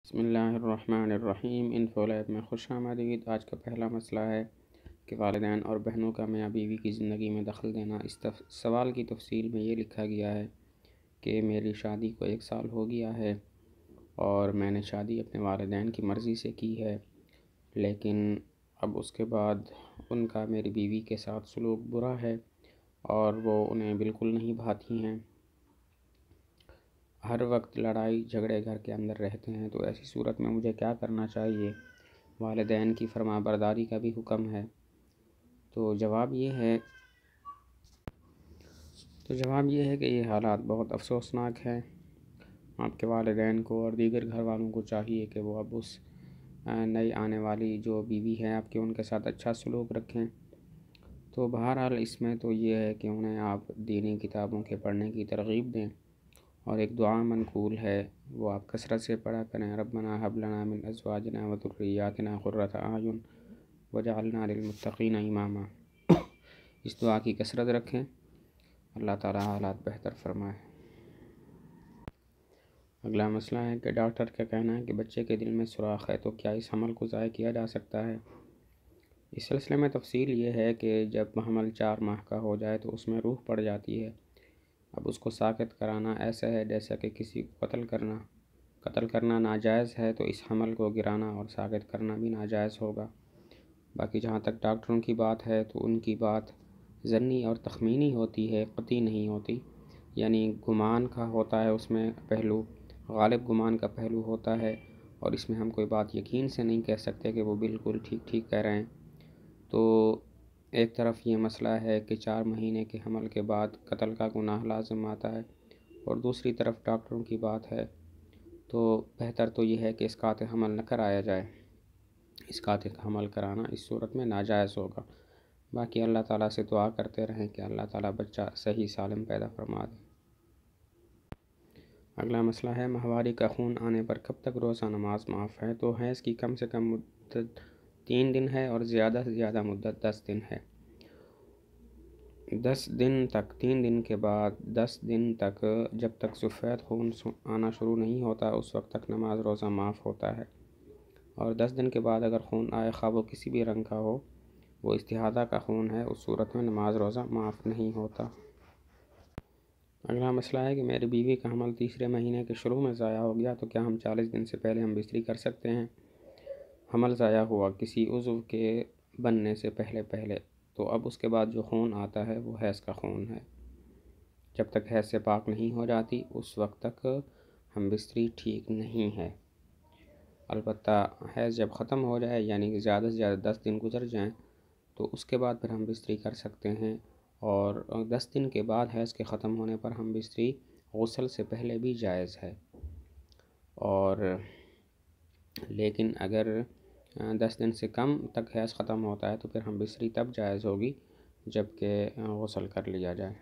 بسم اللہ الرحمن الرحیم۔ انفو لیب میں خوش آمدید۔ آج کا پہلا مسئلہ ہے کہ والدین اور بہنوں کا میاں بیوی کی زندگی میں دخل دینا۔ اس سوال کی تفصیل میں یہ لکھا گیا ہے کہ میری شادی کو 1 سال ہو گیا ہے اور میں نے شادی اپنے والدین کی مرضی سے کی ہے، لیکن اب اس کے بعد ان کا میری بیوی کے ساتھ سلوک برا ہے اور وہ انہیں بالکل نہیں بھاتی ہیں۔ ہر وقت لڑائی جھگڑے گھر کے اندر رہتے ہیں، تو ایسی صورت میں مجھے کیا کرنا چاہیے؟ والدین کی فرما برداری کا بھی حکم ہے۔ تو جواب یہ ہے کہ یہ حالات بہت افسوسناک ہیں۔ آپ کے والدین کو اور دیگر گھر والوں کو چاہیے کہ وہ اب اس نئی آنے والی جو بیوی ہے آپ کے، ان کے ساتھ اچھا سلوک رکھیں۔ تو بہرحال اس میں تو یہ ہے کہ انہیں آپ دینی کتابوں کے پڑھنے کی ترغیب دیں، اور ایک دعا منقول ہے وہ آپ کثرت سے پڑھا کریں: ربنا هب لنا من ازواجنا وذریاتنا قرۃ اعین وجعلنا للمتقین اماما۔ اس دعا کی کثرت رکھیں، اللہ تعالیٰ حالات بہتر فرمائے۔ اگلا مسئلہ ہے کہ ڈاکٹر کا کہنا ہے کہ بچے کے دل میں سوراخ ہے، تو کیا اس حمل کو ضائع کیا جا سکتا ہے؟ اس سلسلے میں تفصیل یہ ہے کہ جب حمل 4 ماہ کا ہو جائے تو اس میں روح پڑ جاتی ہے۔ اب اس کو ساقط کرانا ایسا ہے جیسا کہ کسی کو قتل کرنا ناجائز ہے، تو اس حمل کو گرانا اور ساقط کرنا بھی ناجائز ہوگا۔ باقی جہاں تک ڈاکٹروں کی بات ہے تو ان کی بات ظنی اور تخمینی ہوتی ہے، قطعی نہیں ہوتی، یعنی گمان کا ہوتا ہے اس میں پہلو، غالب گمان کا پہلو ہوتا ہے، اور اس میں ہم کوئی بات یقین سے نہیں کہہ سکتے کہ وہ بالکل ٹھیک کہہ رہے ہیں۔ تو ایک طرف یہ مسئلہ ہے کہ 4 مہینے کے حمل کے بعد قتل کا گناہ لازم آتا ہے، اور دوسری طرف ڈاکٹروں کی بات ہے، تو بہتر تو یہ ہے کہ اسقاط حمل نہ کرایا جائے۔ اسقاط حمل کرانا اس صورت میں ناجائز ہوگا۔ باقی اللہ تعالیٰ سے دعا کرتے رہیں کہ اللہ تعالیٰ بچہ صحیح سالم پیدا فرما دے۔ اگلا مسئلہ ہے ماہواری کا خون آنے پر کب تک روزہ نماز معاف ہے؟ تو حیض کی کم سے کم مدت 3 دن ہے اور زیادہ سے زیادہ مدت 10 دن ہے۔ 10 دن تک، 3 دن کے بعد 10 دن تک جب تک سفید خون آنا شروع نہیں ہوتا اس وقت تک نماز روزہ معاف ہوتا ہے، اور 10 دن کے بعد اگر خون آئے خواہ وہ کسی بھی رنگ کا ہو، وہ استحاضہ کا خون ہے، اس صورت میں نماز روزہ معاف نہیں ہوتا۔ اگلا مسئلہ ہے کہ میری بیوی کا حمل تیسرے مہینے کے شروع میں ضائع ہو گیا، تو کیا ہم 40 دن سے پہلے ہم بستری کر سکتے ہیں؟ حمل ضائع ہوا کسی عضو کے بننے سے پہلے، تو اب اس کے بعد جو خون آتا ہے وہ حیض کا خون ہے۔ جب تک حیض سے پاک نہیں ہو جاتی اس وقت تک ہم بستری ٹھیک نہیں ہے۔ البتہ حیض جب ختم ہو جائے، یعنی کہ زیادہ سے زیادہ 10 دن گزر جائیں، تو اس کے بعد پھر ہم بستری کر سکتے ہیں، اور 10 دن کے بعد حیض کے ختم ہونے پر ہم بستری غسل سے پہلے بھی جائز ہے۔ اور لیکن اگر 10 دن سے کم تک حیض ختم ہوتا ہے تو پھر ہم بستری تب جائز ہوگی جب کہ غسل کر لیا جائے۔